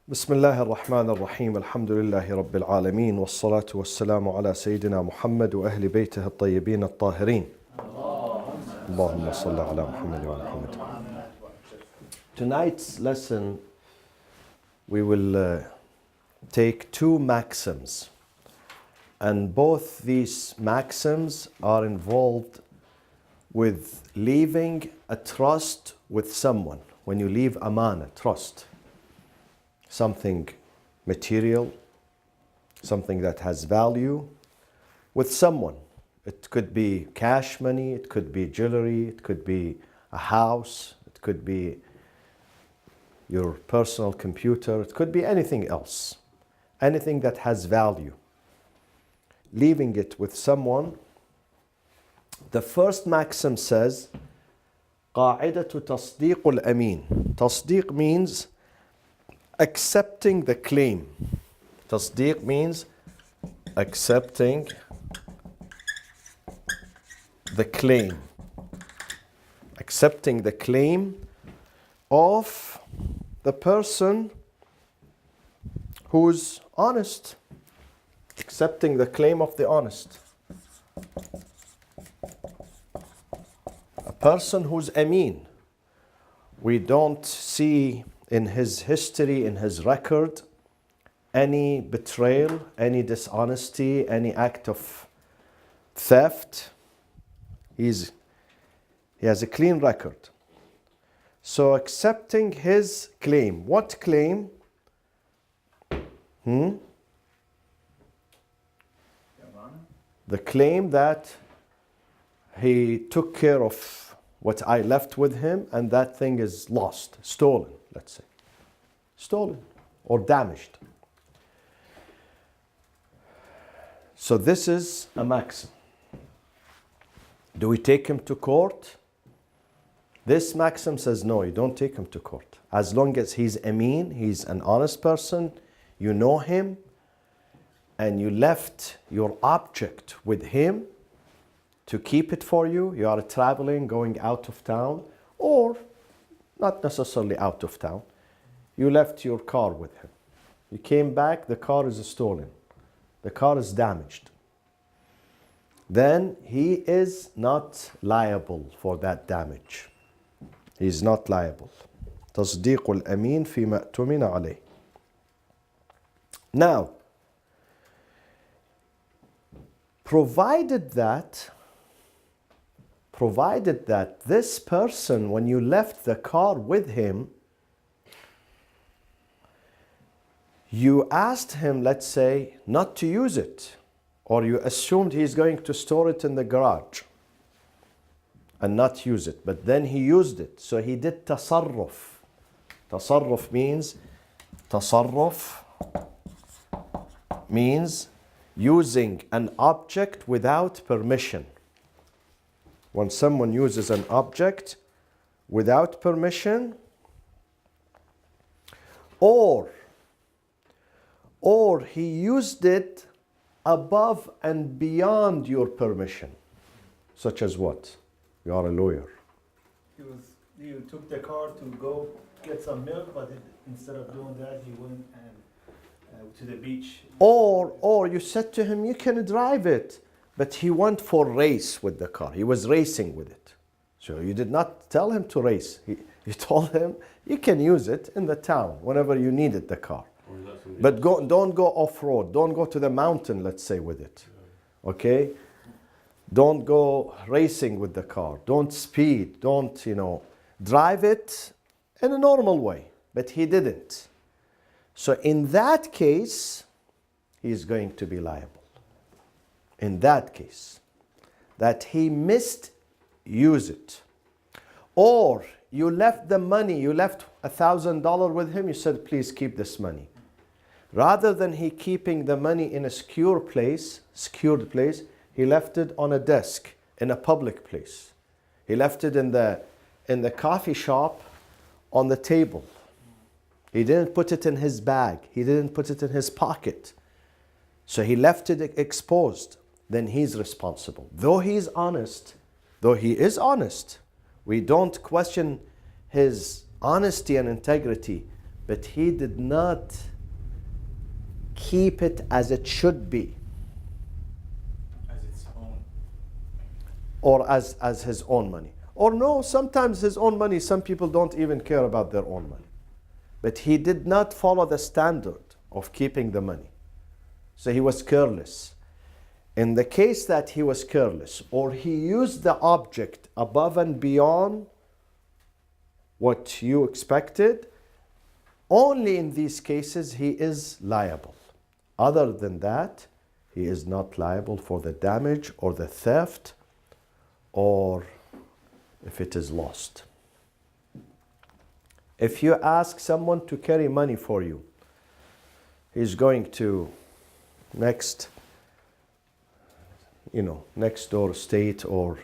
بسم الله الرحمن الرحيم الحمد لله رب العالمين والصلاة والسلام على سيدنا محمد وأهل بيته الطيبين الطاهرين اللهم صل على محمد وعلى محمد. Tonight's lesson we will take two maxims, and both these maxims are involved with leaving a trust with someone. When you leave amana, trust, something material, something that has value with someone. It could be cash money, it could be jewelry, it could be a house, it could be your personal computer, it could be anything else, anything that has value. Leaving it with someone. The first maxim says, قاعدة تصديق الأمين. تصديق means accepting the claim. Tasdeeq means accepting the claim. Accepting the claim of the person who's honest. Accepting the claim of the honest. A person who's ameen. We don't see in his history, in his record, any betrayal, any dishonesty, any act of theft. He has a clean record. So accepting his claim. What claim? The claim that he took care of what I left with him, and that thing is lost, stolen, let's say. Stolen or damaged. So this is a maxim. Do we take him to court? This maxim says no, you don't take him to court. As long as he's ameen, he's an honest person, you know him, and you left your object with him to keep it for you. You are traveling, going out of town, or not necessarily out of town. You left your car with him. You came back, the car is stolen. The car is damaged. Then he is not liable for that damage. He is not liable. تصديق الأمين فيما اؤتمن عليه. Now, provided that this person, when you left the car with him, you asked him, let's say, not to use it, or you assumed he's going to store it in the garage and not use it, but then he used it, so he did tasarruf. Tasarruf means using an object without permission. When someone uses an object without permission, or he used it above and beyond your permission. Such as what? You are a lawyer. You took the car to go get some milk, but instead of doing that, he went to the beach. Or you said to him, you can drive it, but he went for race with the car. He was racing with it. So you did not tell him to race. You told him, you can use it in the town whenever you needed the car. But don't go off-road. Don't go to the mountain, let's say, with it. Okay? Don't go racing with the car. Don't speed. Don't, drive it in a normal way. But he didn't. So in that case, he is going to be liable. In that case, that he misused it. Or you left the money, you left $1,000 with him, you said, please keep this money. Rather than he keeping the money in a secured place, he left it on a desk in a public place. He left it in the coffee shop on the table. He didn't put it in his bag. He didn't put it in his pocket. So he left it exposed. Then he's responsible. Though he is honest, we don't question his honesty and integrity. but he did not keep it as it should be, As its own. or as his own money. Or no, sometimes his own money, some people don't even care about their own money. But he did not follow the standard of keeping the money. So he was careless. In the case that he was careless, or he used the object above and beyond what you expected, only in these cases he is liable. Other than that, he is not liable for the damage or the theft, or if it is lost. If you ask someone to carry money for you, he's going to next door state, or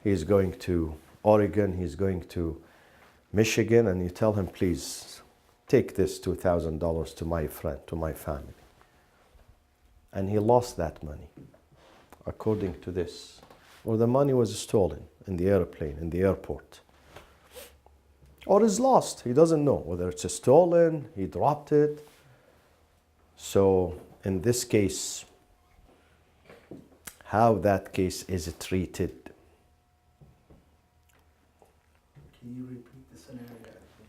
he's going to Oregon, he's going to Michigan, and you tell him, please take this $2,000 to my friend, to my family. And he lost that money, according to this. Or the money was stolen in the airplane, in the airport. Or is lost. He doesn't know whether it's stolen, he dropped it. So in this case, how that case is treated. Can you repeat the scenario?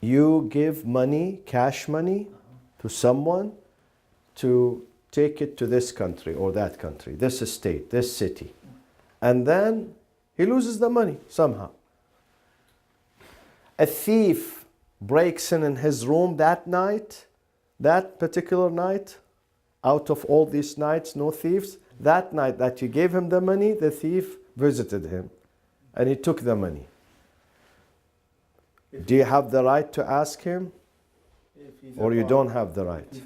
You give money, cash money, to someone to take it to this country or that country, this state, this city. And then he loses the money somehow. A thief breaks in his room that night, that particular night. Out of all these nights, no thieves. That night that you gave him the money, the thief visited him and he took the money. Do you have the right to ask him? Or you don't have the right?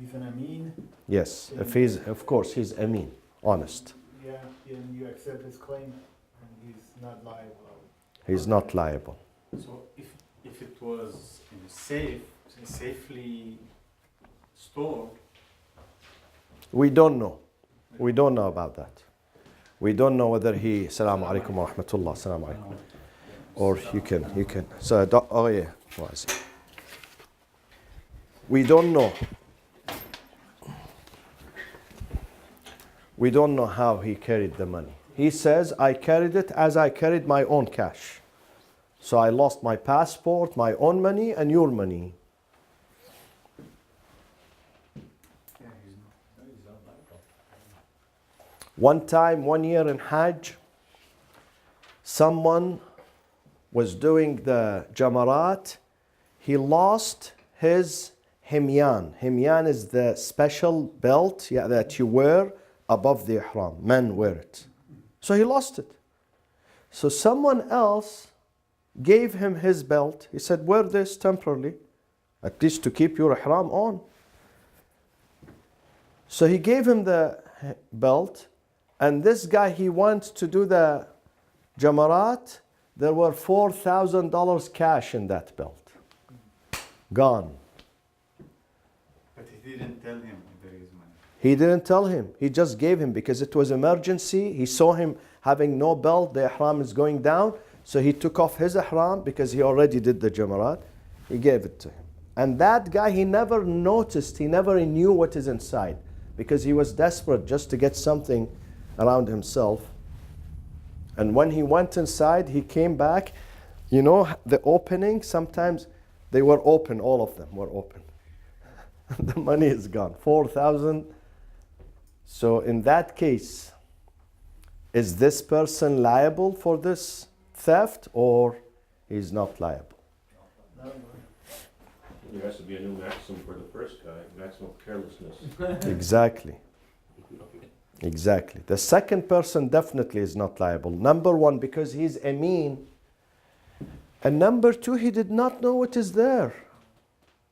If an Amin, Yes, if he's, of course, he's Amin, honest. yeah, and you accept his claim, and he's not liable. He's not liable. So if it was in a safe, safely stored, We don't know. We don't know about that. We don't know whether he, Assalamu alaikum wa rahmatullah, Assalamu alaikum. Or you can. So, oh yeah, what is it? We don't know. We don't know how he carried the money. He says, I carried it as I carried my own cash. So I lost my passport, my own money, and your money. One time, 1 year in Hajj, someone was doing the Jamarat. He lost his himyan. Himyan is the special belt that you wear above the ihram. Men wear it. So he lost it. So someone else gave him his belt. He said, wear this temporarily, at least to keep your ihram on. So he gave him the belt. And this guy, he went to do the Jamarat. There were $4,000 cash in that belt. Gone. but he didn't tell him there is money. He didn't tell him. He just gave him because it was emergency. He saw him having no belt. The ihram is going down. So he took off his ihram because he already did the Jamarat. He gave it to him. And that guy, he never noticed. He never knew what is inside because he was desperate just to get something around himself. And when he went inside, he came back. You know, the opening, sometimes they were open, all of them were open. The money is gone, 4,000. So in that case, is this person liable for this theft, or he's not liable? There has to be a new maxim for the first guy, maximum of carelessness. Exactly. Exactly. The second person definitely is not liable. Number one, because he's Amin. And number two, he did not know what is there.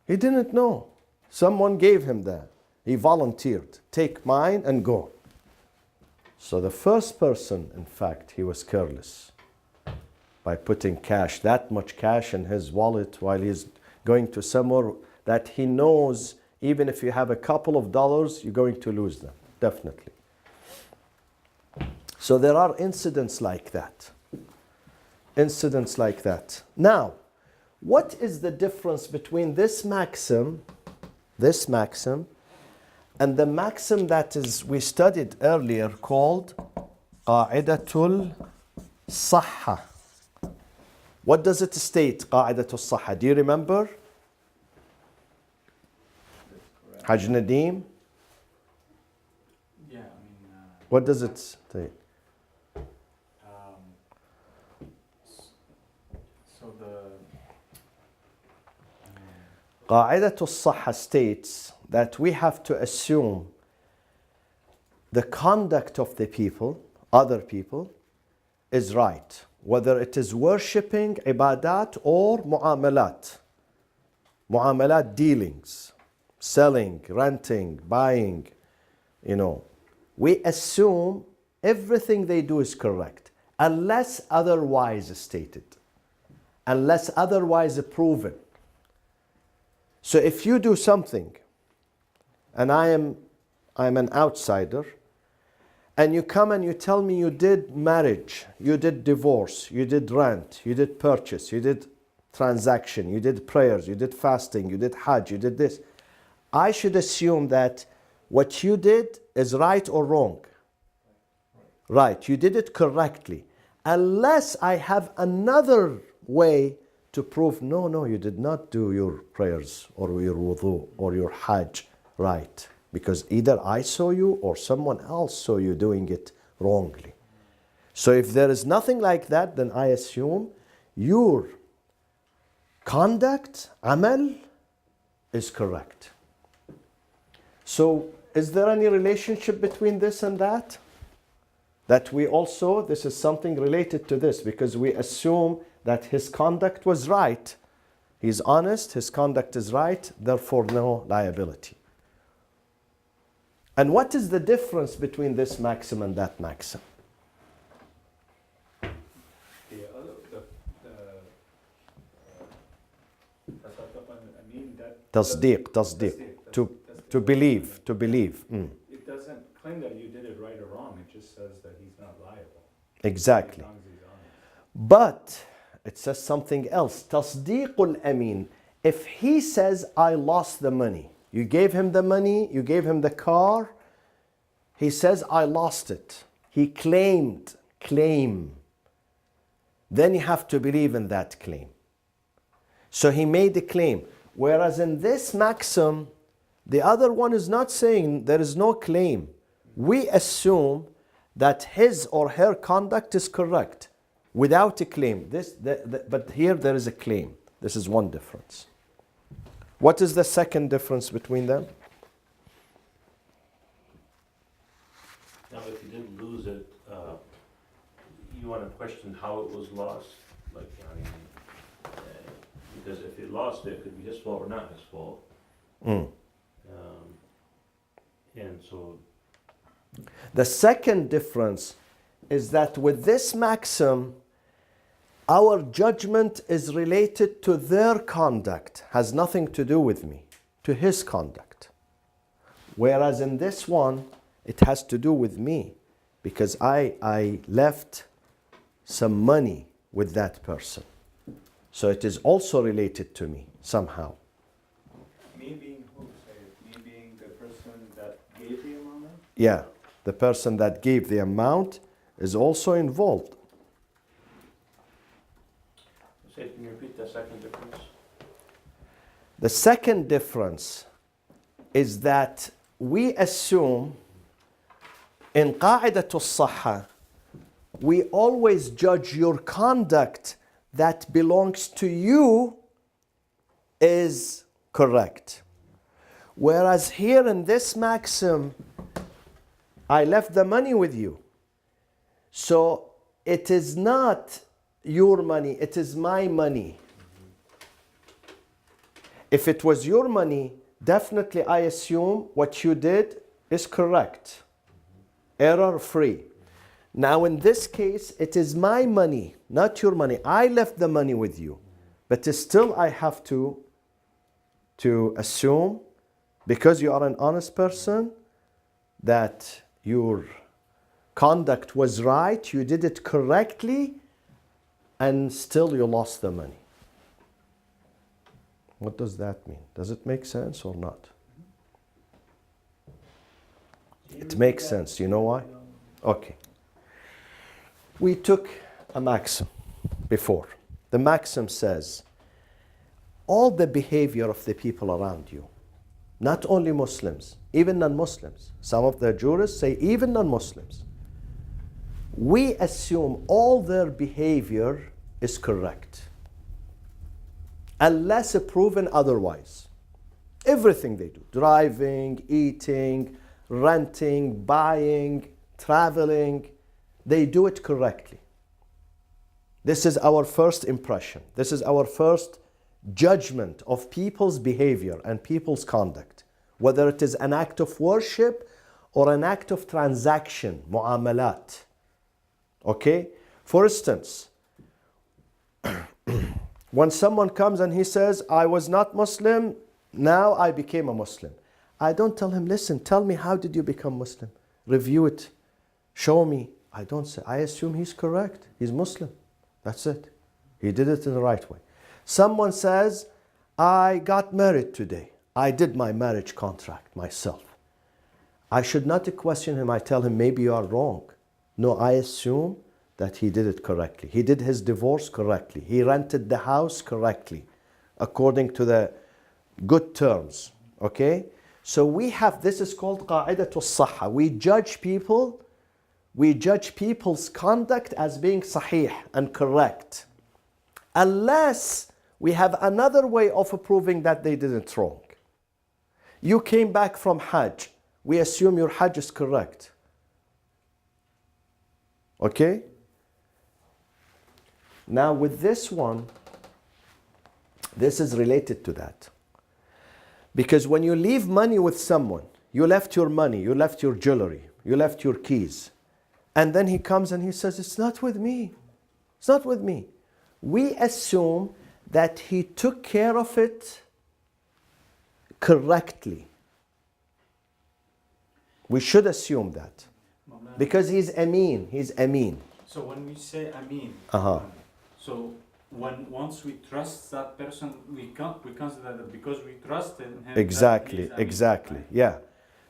He didn't know. Someone gave him that. He volunteered. Take mine and go. So the first person, in fact, he was careless by putting cash, that much cash in his wallet while he's going to somewhere that he knows even if you have a couple of dollars, you're going to lose them. Definitely. So there are incidents like that. Incidents like that. Now, What is the difference between this maxim, and the maxim that is we studied earlier called قاعدة الصحة? What does it state, قاعدة الصحة? Do you remember? Haj Nadeem? Yeah, What does it state? so the قاعدة الصحة states that we have to assume the conduct of the people, other people, is right. Whether it is worshipping, ibadat, or mu'amalat. Mu'amalat, dealings, selling, renting, buying, We assume everything they do is correct, unless otherwise stated, unless otherwise proven. So if you do something, and I'm an outsider, and you come and you tell me you did marriage, you did divorce, you did rent, you did purchase, you did transaction, you did prayers, you did fasting, you did hajj, you did this, I should assume that what you did is right or wrong. Right, you did it correctly. Unless I have another way to prove, no, you did not do your prayers or your wudu or your hajj right. Because either I saw you or someone else saw you doing it wrongly. So if there is nothing like that, then I assume your conduct, amal, is correct. So is there any relationship between this and that? That we also, this is something related to this, because we assume that his conduct was right. He's honest, his conduct is right, therefore no liability. And what is the difference between this maxim and that maxim? Tasdeeq, to believe. It doesn't claim that you did it right or wrong. It just says that he's not liable. Exactly. As long as he's honest. But it says something else. Tasdeequl amin. If he says, I lost the money, you gave him the money, you gave him the car, he says, I lost it. He claimed, then you have to believe in that claim. So he made a claim. Whereas in this maxim, the other one is not saying there is no claim. We assume that his or her conduct is correct without a claim. But here there is a claim. This is one difference. What is the second difference between them? Now, if you did lose it, you want to question how it was lost? Because if he lost it, it could be his fault or not his fault. And so... The second difference is that with this maxim, our judgment is related to their conduct, has nothing to do with me, to his conduct. Whereas in this one, it has to do with me, because I left some money with that person. So it is also related to me somehow. Me being who? Say, me being the person that gave the amount? Yeah, the person that gave the amount is also involved. Say, can you repeat the second difference? The second difference is that we assume in قاعدة الصحة, we always judge your conduct that belongs to you is correct. Whereas here in this maxim, I left the money with you. So it is not your money, it is my money. If it was your money, definitely I assume what you did is correct, error-free. Now in this case, it is my money, not your money. I left the money with you, but still I have to assume, because you are an honest person, that your conduct was right, you did it correctly, and still you lost the money. What does that mean? Does it make sense or not? It makes sense. You know why? Okay. We took a maxim before. The maxim says, all the behavior of the people around you, not only Muslims, even non-Muslims. Some of the jurists say even non-Muslims. We assume all their behavior is correct, unless proven otherwise. Everything they do, driving, eating, renting, buying, traveling, they do it correctly. This is our first impression. This is our first judgment of people's behavior and people's conduct, whether it is an act of worship or an act of transaction, mu'amalat. Okay? For instance, when someone comes and he says, I was not Muslim, now I became a Muslim. I don't tell him, listen, tell me, how did you become Muslim? Review it. Show me. I don't say. I assume he's correct. He's Muslim. That's it. He did it in the right way. Someone says, I got married today. I did my marriage contract myself. I should not question him. I tell him, maybe you are wrong. No, I assume that he did it correctly. He did his divorce correctly. He rented the house correctly, according to the good terms. Okay? So we have, this is called qa'idatul sahha. We judge people's conduct as being sahih and correct, unless we have another way of proving that they did it wrong. You came back from Hajj. We assume your Hajj is correct. Okay? Now with this one, this is related to that. Because when you leave money with someone, you left your money, you left your jewelry, you left your keys, and then he comes and he says, it's not with me. It's not with me. We assume that he took care of it correctly. We should assume that. Because he's Ameen. He's Ameen. So when we say Ameen, so once we trust that person, we consider that because we trust him. Exactly, exactly. Right? Yeah.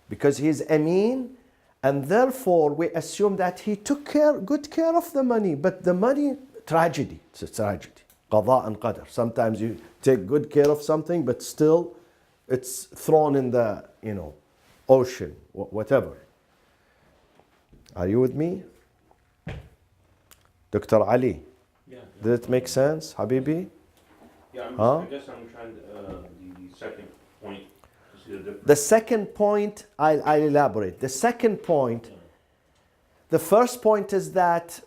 Because he's Ameen, and therefore we assume that he took good care of the money. But the money, tragedy. It's a tragedy. Qada and qadr. Sometimes you take good care of something, but still it's thrown in the, ocean, whatever. Are you with me? Dr. Ali? Yeah. Did it make sense, Habibi? Yeah, I guess I'm trying the second point to see the difference. The second point, I'll elaborate. The second point, the first point is that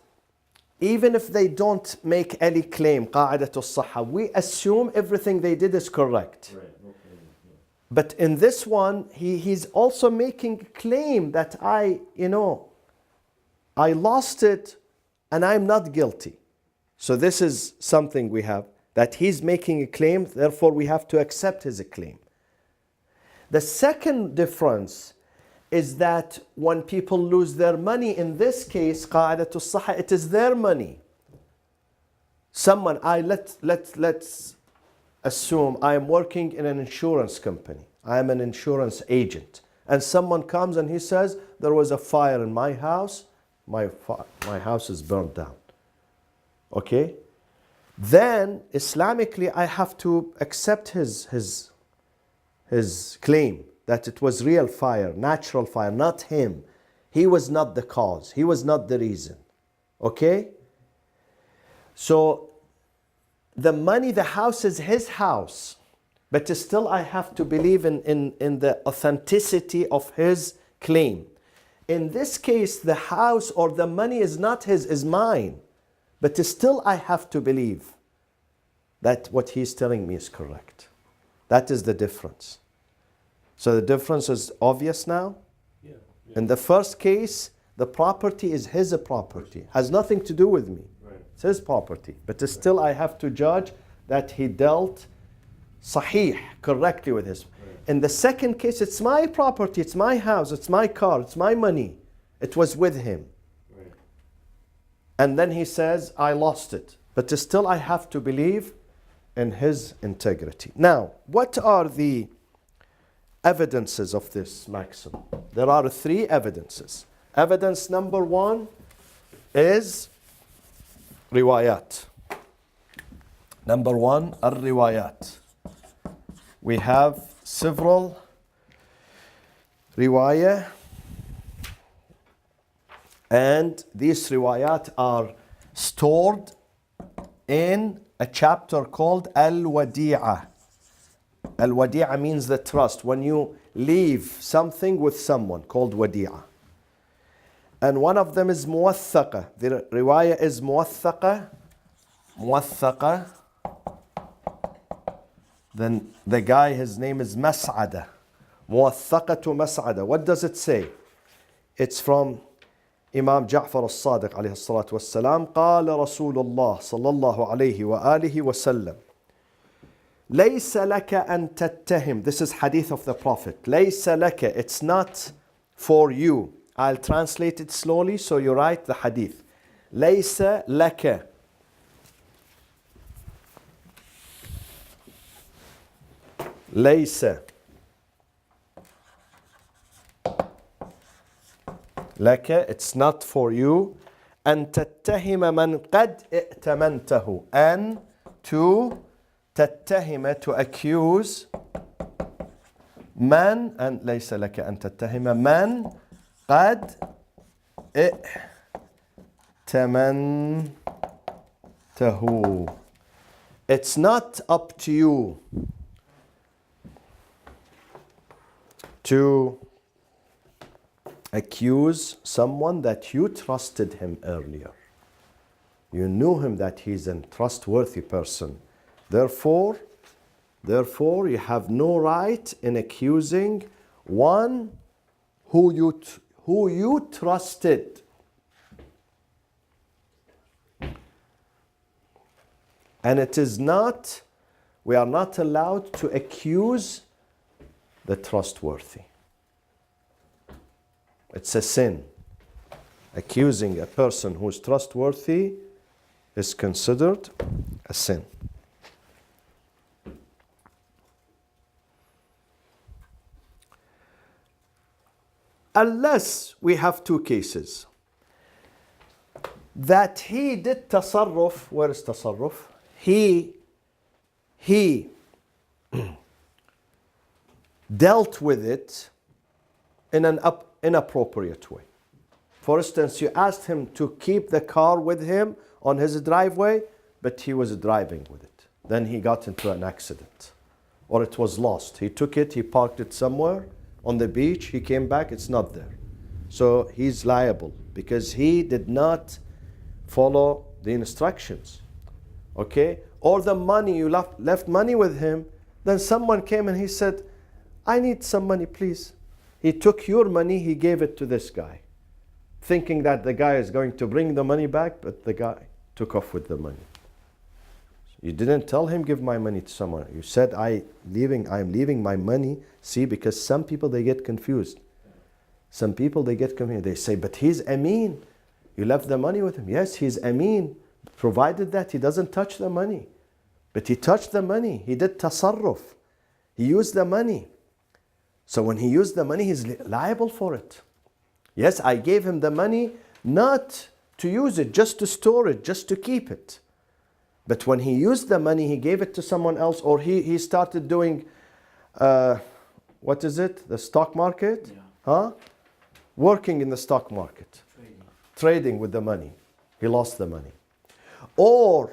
even if they don't make any claim, qa'idatul sahha, we assume everything they did is correct. Right. Okay. But in this one, he's also making a claim that I lost it and I'm not guilty. So this is something we have, that he's making a claim, therefore we have to accept his claim. The second difference is that when people lose their money, in this case, qa'idatul sahha, it is their money. Someone, let's assume I am working in an insurance company. I am an insurance agent. And someone comes and he says, there was a fire in my house. My house is burned down. Okay? Then, Islamically, I have to accept his claim that it was real fire, natural fire, not him. He was not the cause. He was not the reason. Okay? So, the money, the house is his house. But still I have to believe in the authenticity of his claim. In this case, the house or the money is not his, is mine. But still I have to believe that what he's telling me is correct. That is the difference. So the difference is obvious now? Yeah. In the first case, the property is his property. Has nothing to do with me. Right. It's his property. But still I have to judge that he dealt sahih, correctly with his. Right. In the second case, it's my property, it's my house, it's my car, it's my money. It was with him. Right. And then he says, I lost it. But still I have to believe in his integrity. Now, what are the evidences of this maxim? There are three evidences. Evidence number one is riwayat. Number one, al-riwayat. We have several riwayah, and these riwayat are stored in a chapter called al-wadi'ah. Al-wadi'ah means the trust. When you leave something with someone, called wadi'ah. And one of them is muwathaqa. The riwayah is muwathaqa. Muwathaqa. Then the guy, his name is Mas'ada. Muwathaqatu Mas'ada. What does it say? It's from Imam Ja'far al-Sadiq alayhi salatu wassalam. قال رسول الله صلى الله عليه وآله وسلم ليس لك أن تتهم. This is hadith of the Prophet. ليس لك. It's not for you. I'll translate it slowly so you write the hadith. ليس لك. ليس لك. It's not for you. أن تتهم من قد ائتمنته. And to تتهم, to accuse من, and ليس لك أن تتهم من قد ائتمنته. It's not up to you to accuse someone that you trusted him earlier. You knew him that he's a trustworthy person. Therefore, you have no right in accusing one who you trusted. And it is not, we are not allowed to accuse the trustworthy. It's a sin. Accusing a person who is trustworthy is considered a sin. Unless we have two cases. That he did tasarruf. Where is tasarruf? He dealt with it in an inappropriate way. For instance, you asked him to keep the car with him on his driveway, but he was driving with it. Then he got into an accident, or it was lost. He took it, he parked it somewhere on the beach, he came back, it's not there. So he's liable because he did not follow the instructions. Okay? Or the money, you left money with him, then someone came and he said, I need some money, please. He took your money, he gave it to this guy, thinking that the guy is going to bring the money back, but the guy took off with the money. You didn't tell him, give my money to someone. You said, I'm leaving my money. See, because some people, they get confused. Some people, they get confused. They say, but he's Ameen. You left the money with him. Yes, he's Ameen, provided that he doesn't touch the money. But he touched the money. He did tasarruf. He used the money. So when he used the money, he's liable for it. Yes, I gave him the money not to use it, just to store it, just to keep it. But when he used the money, he gave it to someone else, or he started doing, what is it? The stock market? Yeah. Huh? Working in the stock market. Trading with the money. He lost the money. Or,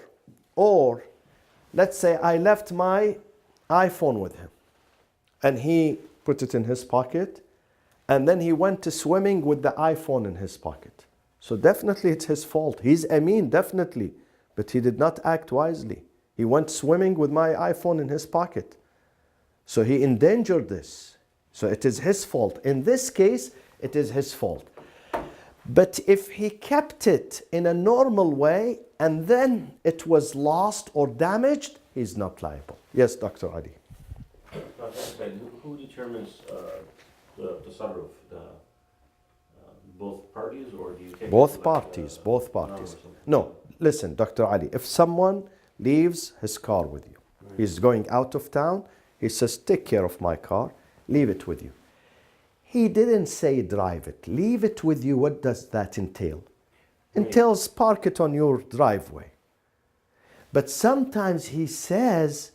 let's say I left my iPhone with him, and he put it in his pocket, and then he went to swimming with the iPhone in his pocket. So definitely it's his fault. He's Ameen, definitely. But he did not act wisely. He went swimming with my iPhone in his pocket. So he endangered this. So it is his fault. In this case, it is his fault. But if he kept it in a normal way and then it was lost or damaged, he's not liable. Yes, Dr. Ali. Who determines the tasarruf? Both parties, or do you take Both it parties, both an hour or parties. something? No, listen, Dr. Ali, if someone leaves his car with you, He's going out of town. He says, take care of my car, leave it with you. He didn't say drive it, leave it with you. What does that entail? Entails park it on your driveway. But sometimes he says,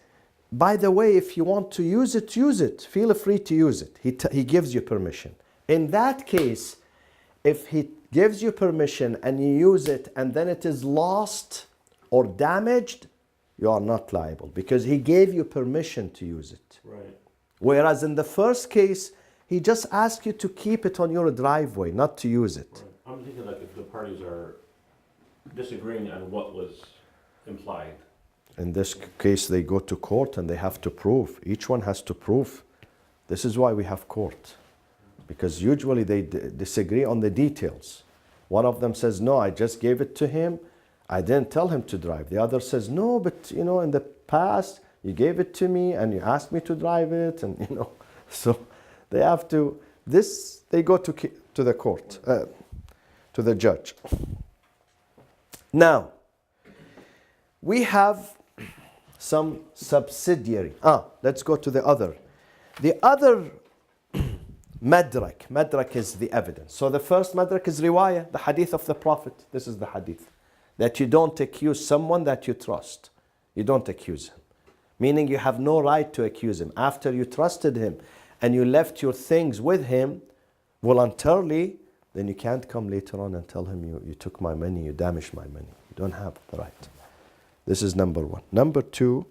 by the way, if you want to use it, use it. Feel free to use it. He gives you permission. In that case, if he gives you permission and you use it and then it is lost or damaged, you are not liable because he gave you permission to use it. Right. Whereas in the first case, he just asked you to keep it on your driveway, not to use it. Right. I'm thinking like if the parties are disagreeing on what was implied. In this case, they go to court and they have to prove. Each one has to prove. This is why we have court. Because usually they disagree on the details. One of them says, no, I just gave it to him. I didn't tell him to drive. The other says, no, but you know, in the past, you gave it to me and you asked me to drive it. And you know, so they have to, they go to the court, to the judge. Now, we have some subsidiary. Let's go to the other. The other madrak. Madrak is the evidence. So the first madrak is riwayah, the hadith of the Prophet. This is the hadith. That you don't accuse someone that you trust. You don't accuse him. Meaning you have no right to accuse him. After you trusted him and you left your things with him voluntarily, then you can't come later on and tell him you took my money, you damaged my money. You don't have the right. This is number one. Number two,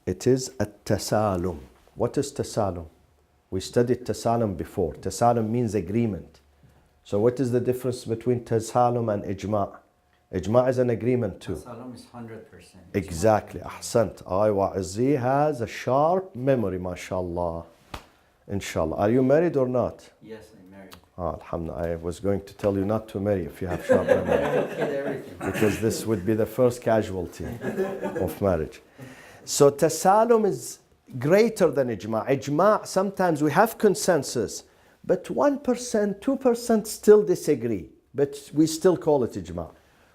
it is at-tasalum. What is tasalum? We studied tasalum before. Tasalum means agreement. So what is the difference between tasalum and ijma'? Ijma' is an agreement too. Tasalum is 100%. Exactly. Ahsant. Izzi has a sharp memory, mashallah. Inshallah. Are you married or not? Yes, I'm married. Alhamdulillah. I was going to tell you not to marry if you have sharp memory. I kid everything. Because this would be the first casualty of marriage. So tasalum is greater than ijma'. Ijma', sometimes we have consensus, but 1%, 2% still disagree, but we still call it ijma'.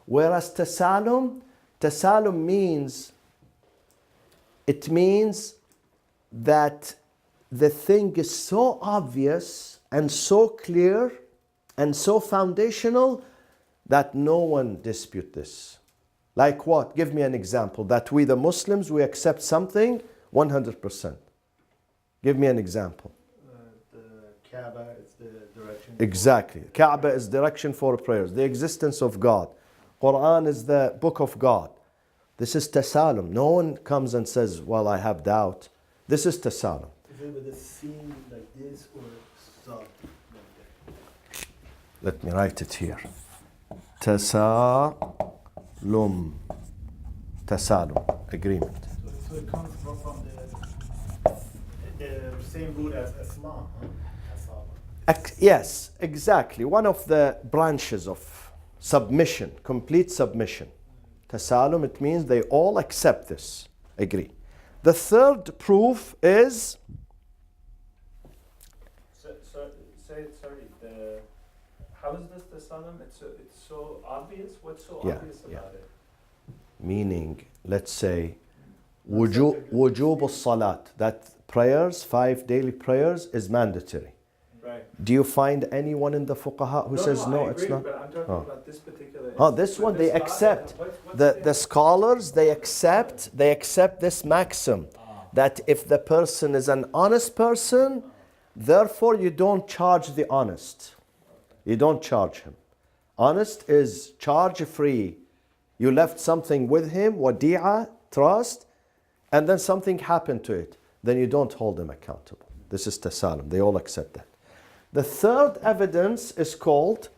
Whereas tasalum means, it means that the thing is so obvious and so clear and so foundational that no one disputes this. Like what? Give me an example. That we the Muslims, we accept something 100%. Give me an example. The Kaaba is the direction. Exactly. Kaaba is direction for prayers. The existence of God. Quran is the book of God. This is tasalum. No one comes and says, well, I have doubt. This is tasalum. Is it with a scene like this or sub like that? Let me write it here. Tasalum. Tasalum. Agreement. So it comes from the same root as Islam, huh? Yes, exactly. One of the branches of submission, complete submission. Tasalum, it means they all accept this, agree. The third proof is... How is this the salam? It's so obvious. What's so Yeah, obvious yeah. about it? Meaning, let's say, wujub al-salat, that prayers, 5 daily prayers, is mandatory. Right. Do you find anyone in the fuqaha who says no, I it's agree, not? But I'm talking about this particular. This with one this they law, accept. what's The scholars, they accept this maxim that if the person is an honest person, therefore you don't charge the honest. You don't charge him. Honest is charge free. You left something with him, wadi'a, trust, and then something happened to it. Then you don't hold him accountable. This is tasalum. They all accept that. The third evidence is called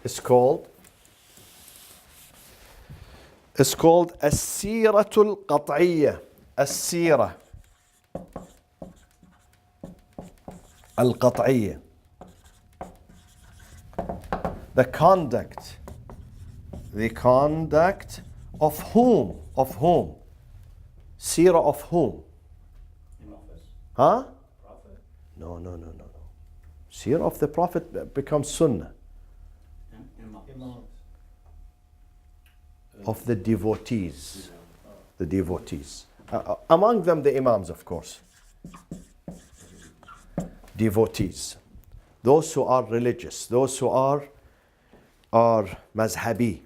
as-siratul qat'iyyah. As-sira al-qat'iyyah. The conduct of whom? Of whom? Sira of whom? Huh? Prophet. No. Sira of the Prophet becomes sunnah. Imams. Imams. of the devotees. The devotees. Among them, the imams, of course. Devotees. Those who are religious, those who are mazhabi.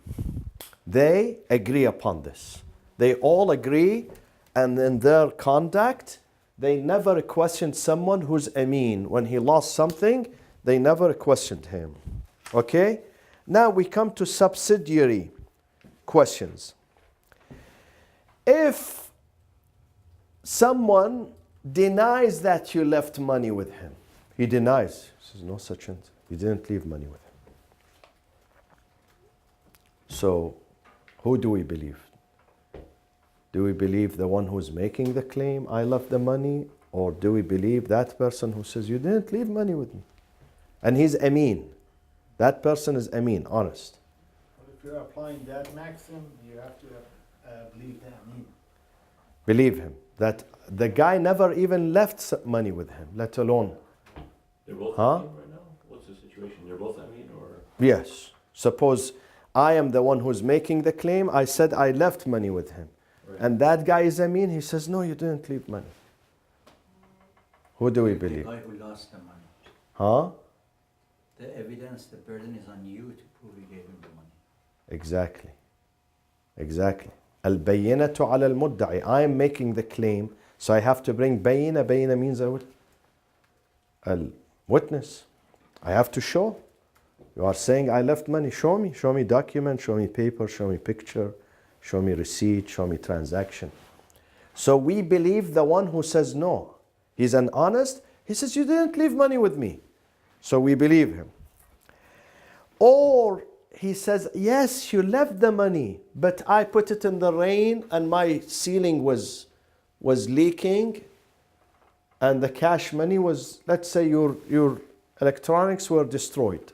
They agree upon this. They all agree, and in their conduct, they never questioned someone who's ameen. When he lost something, they never questioned him. Okay? Now we come to subsidiary questions. If someone denies that you left money with him, he denies. He says, no such thing. You didn't leave money with him. So, who do we believe? Do we believe the one who's making the claim, I left the money? Or do we believe that person who says, you didn't leave money with me? And he's ameen. That person is ameen, honest. But if you're applying that maxim, you have to believe that. Believe him. That the guy never even left money with him, let alone. They're both Huh? ameen right now? What's the situation? They're both ameen or? Yes. Suppose I am the one who's making the claim. I said I left money with him. Right. And that guy is ameen. He says, no, you didn't leave money. Who do we believe? The guy who lost the money. Huh? The evidence, the burden is on you to prove he gave him the money. Exactly. Exactly. Al-bayyinatu ala al-mudda'i. I am making the claim, so I have to bring bayina. Bayina means a witness. I have to show. You are saying I left money. Show me. Show me document. Show me paper. Show me picture. Show me receipt. Show me transaction. So we believe the one who says no. He's an honest. He says, you didn't leave money with me. So we believe him. Or he says, yes, you left the money, but I put it in the rain and my ceiling was leaking and the cash money was, let's say your electronics were destroyed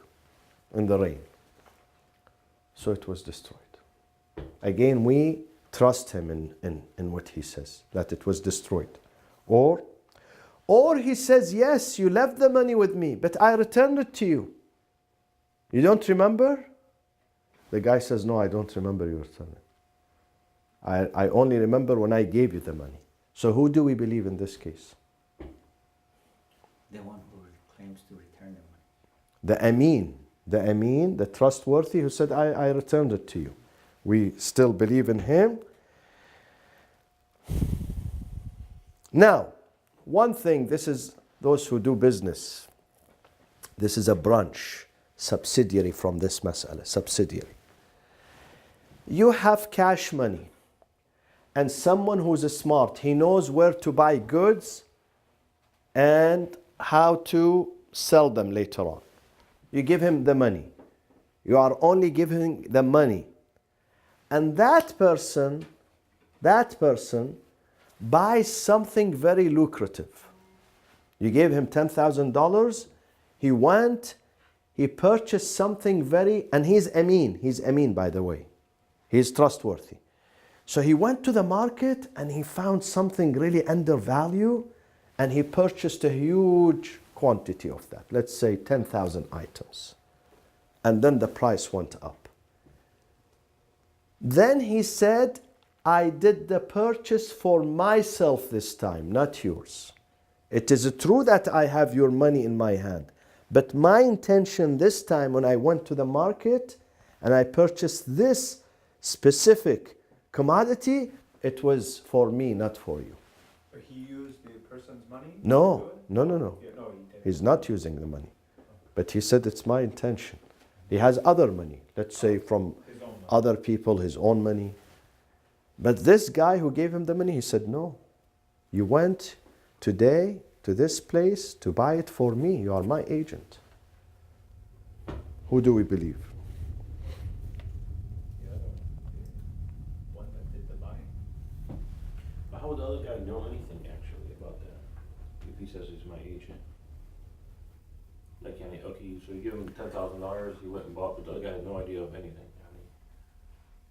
in the rain. So it was destroyed. Again, we trust him in what he says, that it was destroyed. Or he says, yes, you left the money with me, but I returned it to you. You don't remember? The guy says, no, I don't remember you returning. I only remember when I gave you the money. So who do we believe in this case? The one who claims to return the money. The ameen, the trustworthy who said, I returned it to you. We still believe in him. Now, one thing, this is those who do business. This is a branch, subsidiary from this mas'ala, subsidiary. You have cash money and someone who's smart, he knows where to buy goods and how to sell them later on. You give him the money. You are only giving the money. And that person buys something very lucrative. You gave him $10,000. He went, he purchased something and he's ameen by the way. He's trustworthy. So he went to the market and he found something really undervalued and he purchased a huge quantity of that. Let's say 10,000 items. And then the price went up. Then he said, I did the purchase for myself this time, not yours. It is true that I have your money in my hand, but my intention this time when I went to the market and I purchased this specific commodity, it was for me, not for you. But he used the person's money? No. Yeah, no, he didn't. He's not using the money. But he said, it's my intention. He has other money, let's say from His own money. other people, his own money. But this guy who gave him the money, he said, no, you went today to this place to buy it for me. You are my agent. Who do we believe? The other one that did the buying. But how would the other guy know anything actually about that? If he says he's my agent? Like, okay, so you give him $10,000, he went and bought, but the other guy had no idea of anything.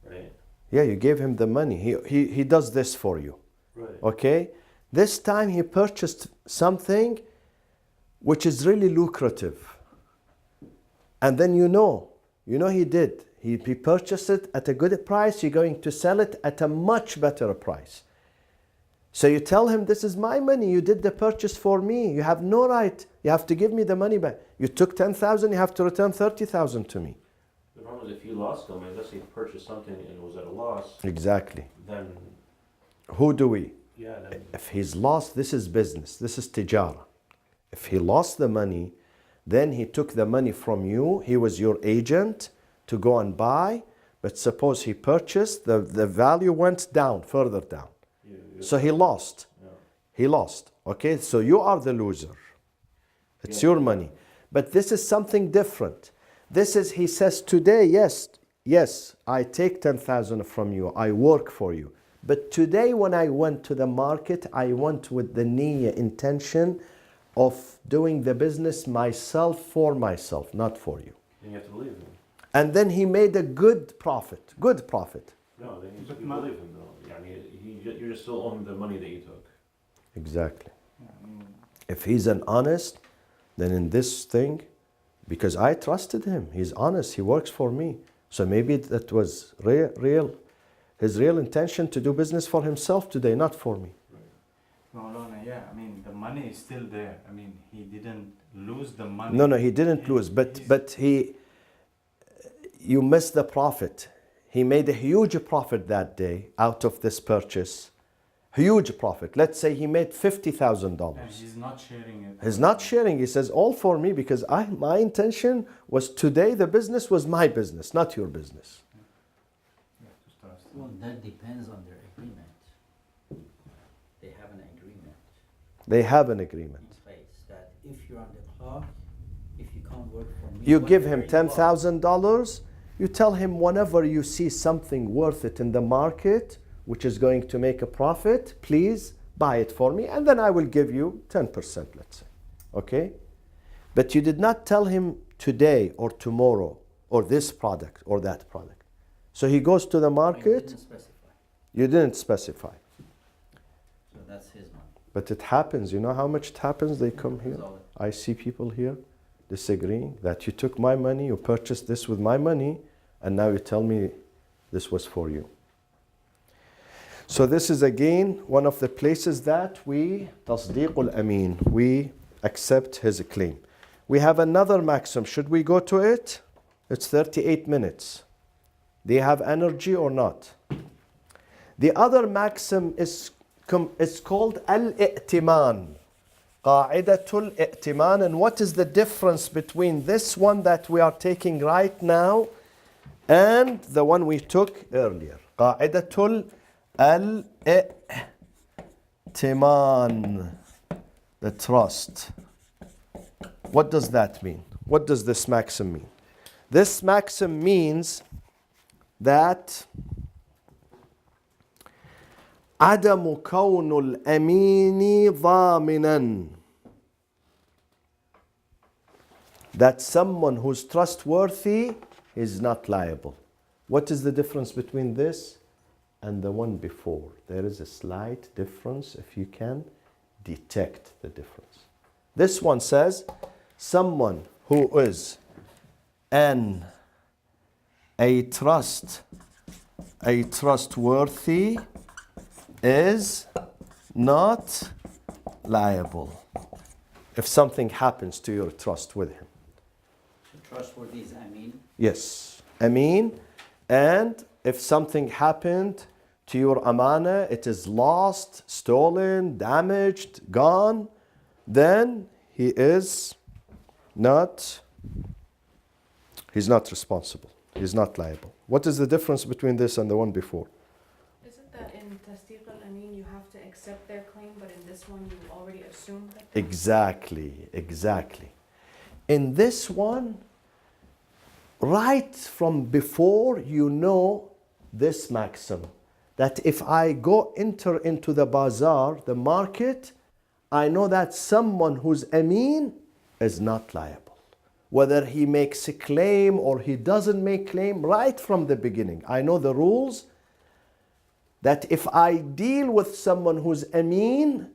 Right? Yeah, you gave him the money. He does this for you. Right. Okay? This time he purchased something which is really lucrative. And then you know he did. He purchased it at a good price, you're going to sell it at a much better price. So you tell him, this is my money, you did the purchase for me, you have no right, you have to give me the money back. You took 10,000, you have to return 30,000 to me. The problem is if you lost them, and let's say you purchased something and it was at a loss, Exactly. then, Who do we? yeah, then, If he's lost, this is business, this is tijara. If he lost the money, then he took the money from you, he was your agent to go and buy, but suppose he purchased, the value went down, further down. So he lost. yeah. He lost. Okay, so you are the loser. It's Yeah. your money. But this is something different. This is, he says today, yes, I take 10,000 from you, I work for you. But today when I went to the market, I went with the niyyah intention of doing the business myself for myself, not for you. Then you have to believe him. And then he made a good profit, good profit. No, then you But believe him though. Yeah, I mean, you're just still owing the money that you took. Exactly. Yeah, I mean, If he's an honest, then in this thing, because I trusted him, he's honest, he works for me. So maybe that was his real intention to do business for himself today, not for me. Maulana, yeah, I mean, the money is still there. I mean, he didn't lose the money. No, he didn't lose, but you missed the profit. He made a huge profit that day out of this purchase. Huge profit. Let's say he made $50,000. And he's not sharing it. He's not sharing. He says, all for me, because my intention was today the business was my business, not your business. You have to trust him. Well, that depends on their agreement. They have an agreement They have an agreement. in place that if you're on the clock, if you can't work for me, You give him whatever you are, $10,000. You tell him whenever you see something worth it in the market, which is going to make a profit, please buy it for me, and then I will give you 10%, let's say. Okay? But you did not tell him today or tomorrow or this product or that product. So he goes to the I market. didn't specify. You didn't specify. So that's his money. But it happens. You know how much it happens? They come here. That's all it- I see people here disagreeing that you took my money, you purchased this with my money, and now you tell me this was for you. So this is again one of the places that we tasdeequl amin, we accept his claim. We have another maxim. Should we go to it? It's 38 minutes. Do you have energy or not? The other maxim is called al-i'timan. Qa'idatul i'timan. And what is the difference between this one that we are taking right now and the one we took earlier? Qa'idatul al-i'timan. The trust. What does that mean? What does this maxim mean? This maxim means that عدم كون الأمين ضامنا, that someone who's trustworthy is not liable. What is the difference between this and the one before? There is a slight difference if you can detect the difference. This one says someone who is a trustworthy is not liable if something happens to your trust with him. So trustworthy is Amin. Yes, Amin. And if something happened to your amana, it is lost, stolen, damaged, gone, then he's not responsible. He's not liable. What is the difference between this and the one before? Isn't that in Tasdiq al-Amin you have to accept their claim, but in this one you already assume that? Exactly. In this one, right from before, you know this maxim, that if I enter into the bazaar, the market, I know that someone who's Amin is not liable. Whether he makes a claim or he doesn't make claim, right from the beginning. I know the rules that if I deal with someone who's Amin,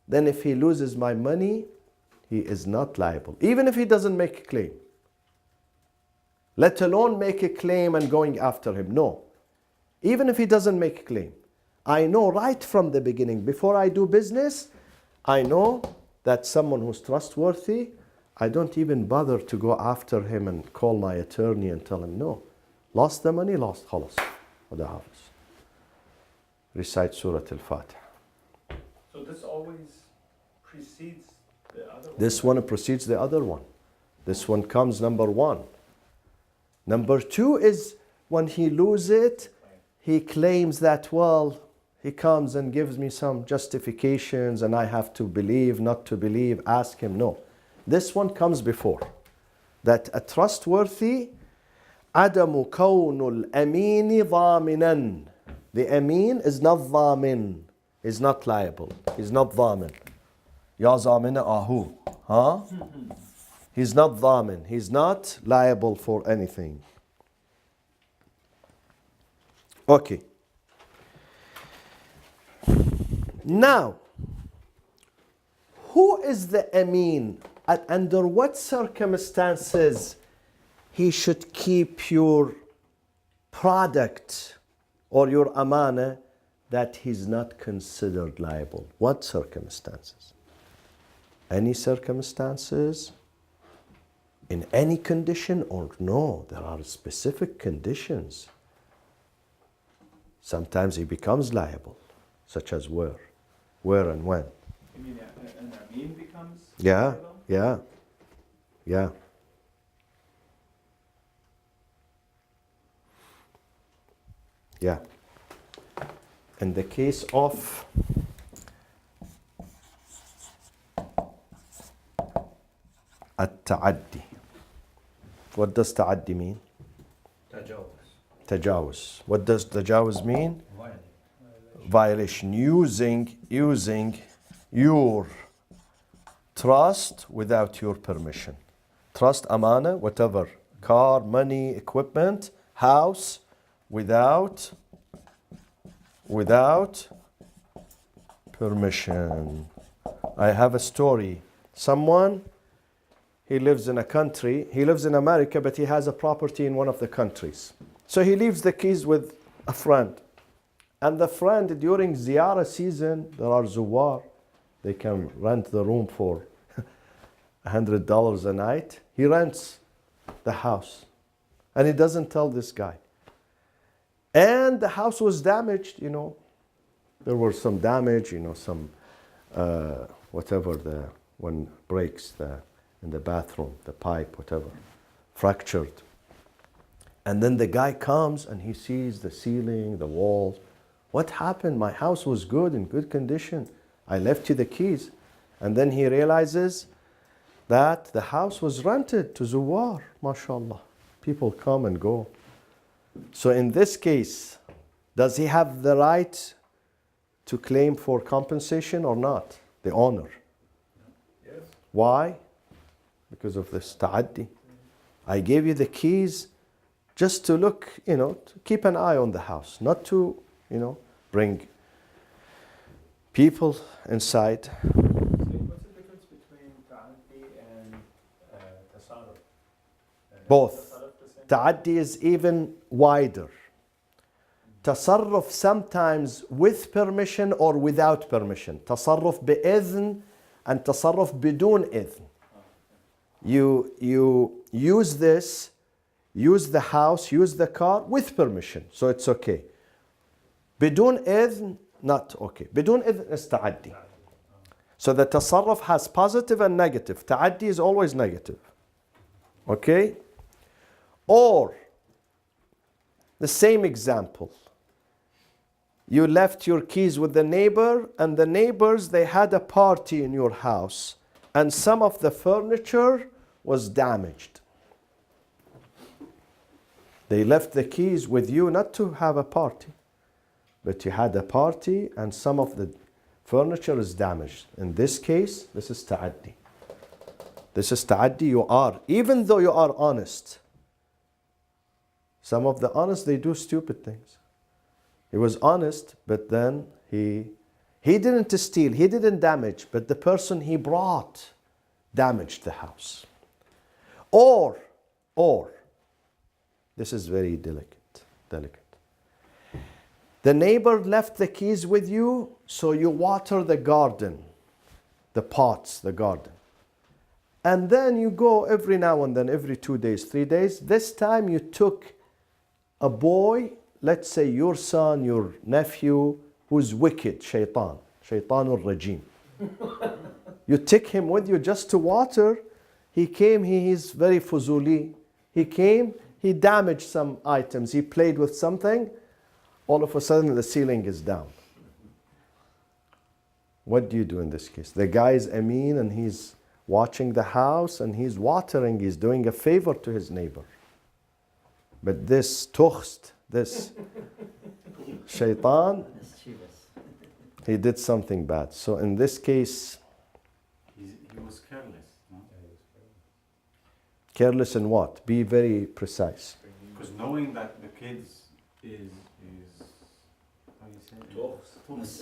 then if he loses my money, he is not liable, even if he doesn't make a claim. let alone make a claim and going after him. No. Even if he doesn't make a claim, I know right from the beginning, before I do business, I know that someone who's trustworthy, I don't even bother to go after him and call my attorney and tell him, no. Lost the money, lost, خلاص. وده حافظ. Recite Surah Al-Fatiha. So this always precedes the other one? This one precedes the other one. This one comes number one. Number two is when he loses it, he claims that, well, he comes and gives me some justifications and I have to believe, not to believe, ask him. No. This one comes before. That a trustworthy, عدم كون الأمين ضامنا. The Amin is not ضامن. Is not liable. He's not ضامن. يا ضامن أهو. Huh? He's not ضامن. He's not liable for anything. Okay. Now, who is the Amin? And under what circumstances he should keep your product or your amana that he's not considered liable? What circumstances? Any circumstances? In any condition or no? There are specific conditions. Sometimes he becomes liable, such as where and when. You mean an Amin becomes Yeah, liable? yeah, yeah. Yeah. In the case of التعدي. What does تعدي mean? تجاوز. تجاوز. What does تجاوز mean? Violation. Violation. Using your trust without your permission. Trust, amana, whatever. Car, money, equipment, house, without permission. I have a story. Someone, he lives in a country, he lives in America, but he has a property in one of the countries. So he leaves the keys with a friend. And the friend, during ziyarah season, there are zuwar. They can rent the room for $100 a night. He rents the house. And he doesn't tell this guy. And the house was damaged, you know. There was some damage, you know, some, whatever, when breaks in the bathroom, the pipe, whatever, fractured. And then the guy comes and he sees the ceiling, the walls. What happened? My house was good, in good condition. I left you the keys. And then he realizes that the house was rented to Zuwar, mashallah. People come and go. So in this case, does he have the right to claim for compensation or not? The owner. Yes. Why? Because of this ta'addi. I gave you the keys just to look, you know, to keep an eye on the house, not to, you know, bring people inside. So what's the difference between ta'addi and tasarruf? Both. Tasarruf the same? Ta'addi is even wider. Tasarruf sometimes with permission or without permission. Tasarruf bi'idhn and tasarruf bidun idhn. You use this, use the house, use the car with permission, so it's okay. Bidun idhn, not okay. Bidun idhn is ta'addi. So the tasarruf has positive and negative. Ta'addi is always negative. Okay? Or, the same example. You left your keys with the neighbor, and the neighbors, they had a party in your house, and some of the furniture was damaged. They left the keys with you not to have a party, but you had a party and some of the furniture is damaged. In this case, this is ta'addi. This is ta'addi. You are, even though you are honest. Some of the honest, they do stupid things. He was honest, but then he didn't steal, he didn't damage, but the person he brought damaged the house. Or This is very delicate. The neighbor left the keys with you, so you water the garden, the pots, the garden. And then you go every now and then, every 2 days, 3 days. This time you took a boy, let's say your son, your nephew, who's wicked, shaitan al-rajim. You take him with you just to water. He came, he is very fuzuli. He came, he damaged some items. He played with something. All of a sudden the ceiling is down. What do you do in this case? The guy is Amin and he's watching the house and he's watering. He's doing a favor to his neighbor. But this tukhst, this shaitan, he did something bad. So in this case, He was careless, no? careless in what? Be very precise. Because knowing that the kids is how you say it? Talks.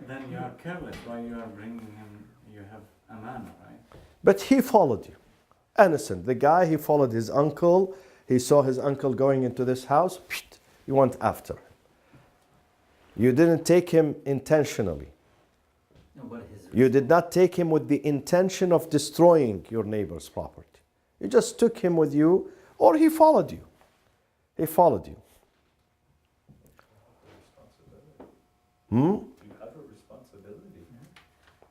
Then you are careless while you are bringing him. You have a man, right? But he followed you. Innocent. The guy, he followed his uncle. He saw his uncle going into this house. You went after him. You didn't take him intentionally. No, but his You did not take him with the intention of destroying your neighbor's property. You just took him with you, or he followed you. He followed you. You have a responsibility.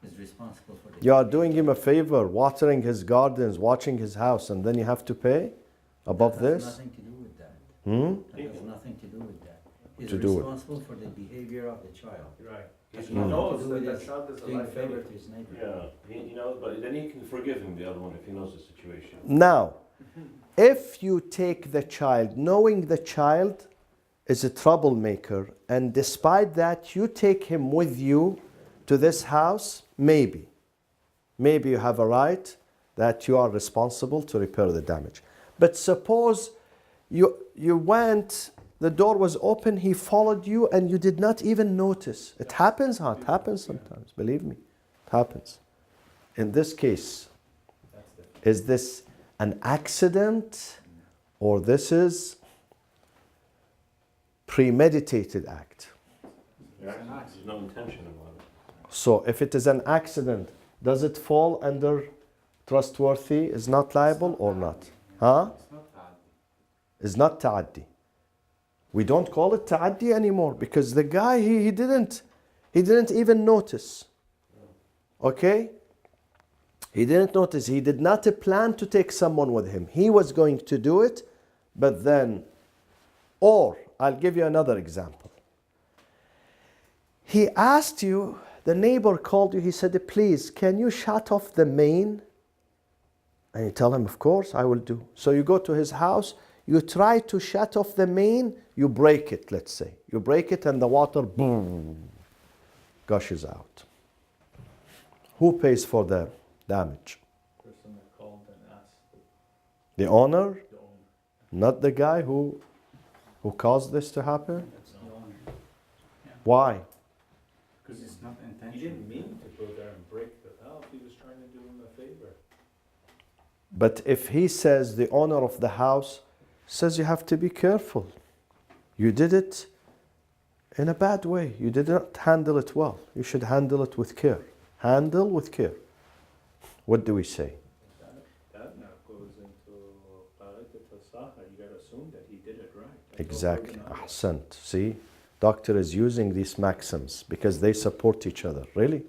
is responsible for the You are doing him a favor, watering his gardens, watching his house, and then you have to pay above That has this? nothing to do with that. Hmm? That has nothing to do with that. He's To do it. responsible for the behavior of the child. Right. Has He nothing to knows do that with that his child is a doing favor liability. to his neighbor. Yeah, he knows, but then he can forgive him, the other one, if he knows the situation. Now, if you take the child, knowing the child is a troublemaker, and despite that you take him with you to this house, maybe you have a right that you are responsible to repair the damage. But suppose you went, the door was open, he followed you, and you did not even notice. It happens, huh? It happens sometimes, believe me. It happens. In this case, is this an accident, or this is premeditated act? There's no intention about it. So if it is an accident, does it fall under trustworthy, is not liable or not? Huh? It's not bad. Is not ta'addi. We don't call it ta'addi anymore because the guy, he didn't even notice. Okay? He didn't notice. He did not plan to take someone with him. He was going to do it, but then, or I'll give you another example. He asked you, the neighbor called you, he said, please, can you shut off the main? And you tell him, of course, I will do. So you go to his house, you try to shut off the main, you break it, let's say. You break it and the water, boom, gushes out. Who pays for the damage? Person that called and asked The owner, the owner. not the guy who caused this to happen? That's the owner. Why? Because it's not He intentional. didn't mean to go there and break the valve. He was trying to do him a favor. But if he says, the owner of the house says, you have to be careful. You did it in a bad way. You did not handle it well. You should handle it with care. Handle with care. What do we say? That now goes into qa'idatu saha. You gotta assume that he did it right. Exactly. Ahsant. See? Doctor is using these maxims because they support each other. Really?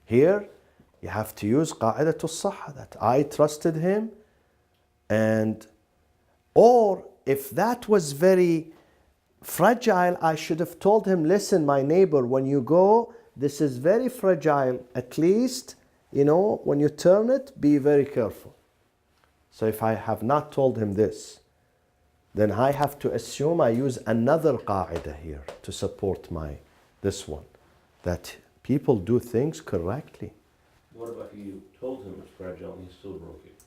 Here, you have to use qa'idatu saha, that I trusted him, and or if that was very fragile, I should have told him, listen, my neighbor, when you go, this is very fragile. At least, when you turn it, be very careful. So if I have not told him this, then I have to assume I use another qaida here to support this one, that people do things correctly. What about if you told him it's fragile and he still broke it?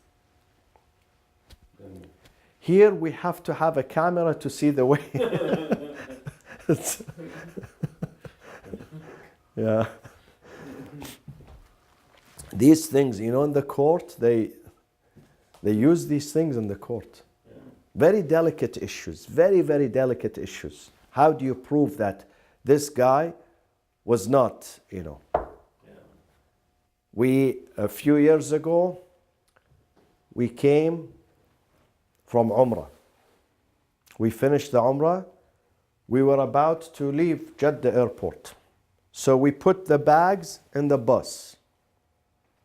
Then Here we have to have a camera to see the way. Yeah. These things, in the court, they use these things in the court. Very delicate issues, very, very delicate issues. How do you prove that this guy was not, a few years ago, we came from Umrah. We finished the Umrah. We were about to leave Jeddah airport. So we put the bags in the bus.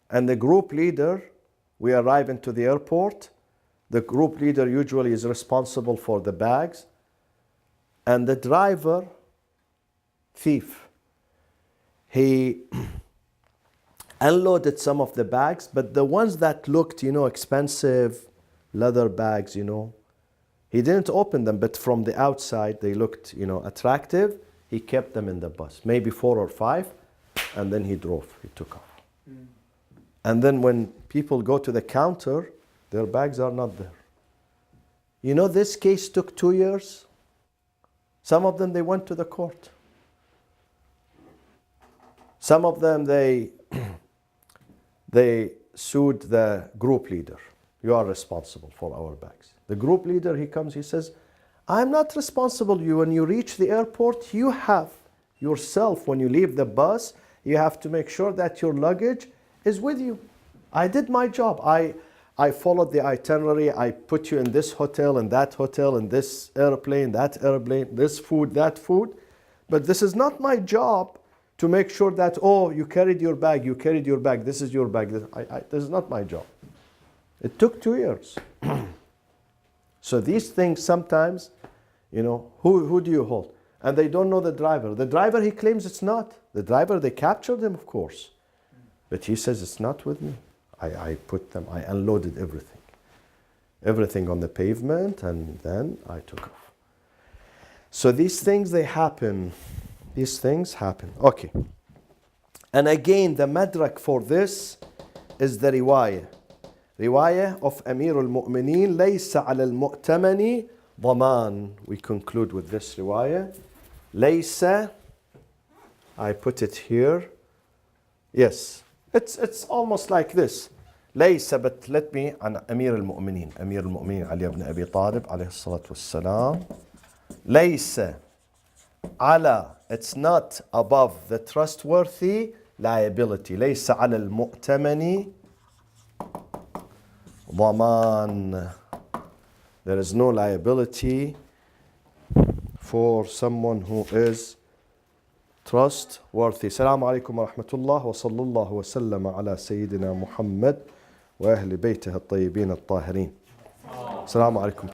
And the group leader, we arrive into the airport. The group leader usually is responsible for the bags. And the driver, thief, he unloaded some of the bags, but the ones that looked, expensive leather bags, he didn't open them, but from the outside they looked, attractive. He kept them in the bus, maybe 4 or 5, and then he drove, he took off. And then when people go to the counter, their bags are not there. This case took 2 years. Some of them, they went to the court. Some of them, they sued the group leader. You are responsible for our bags. The group leader, he comes, he says, I'm not responsible. When you reach the airport, you have yourself, when you leave the bus, you have to make sure that your luggage is with you. I did my job. I followed the itinerary. I put you in this hotel, in that hotel, in this airplane, that airplane, this food, that food. But this is not my job to make sure that, you carried your bag, this is your bag. This is not my job. It took 2 years. So these things sometimes, who do you hold? And they don't know the driver. The driver, he claims it's not. The driver, they captured him, of course. But he says, it's not with me. I unloaded everything. Everything on the pavement, and then I took off. So these things, they happen. These things happen. Okay. And again, the madrak for this is the riwayah. Riwayah of Amir al-Mu'mineen, لَيْسَ عَلَى الْمُؤْتَمَنِ ضَمَانٍ. We conclude with this riwayah. لَيْسَ, I put it here. Yes, it's almost like this. لَيْسَ, but let me, عن أمير المؤمنين. أمير المؤمنين علي بن أبي طالب عليه الصلاة والسلام. لَيْسَ على, it's not above the trustworthy liability. لَيْسَ على الْمُؤْتَمَنِ ضمان. There is no liability for someone who is trustworthy. السلام عليكم ورحمة الله وصلى الله وسلم على سيدنا محمد وأهل بيته الطيبين الطاهرين. السلام عليكم.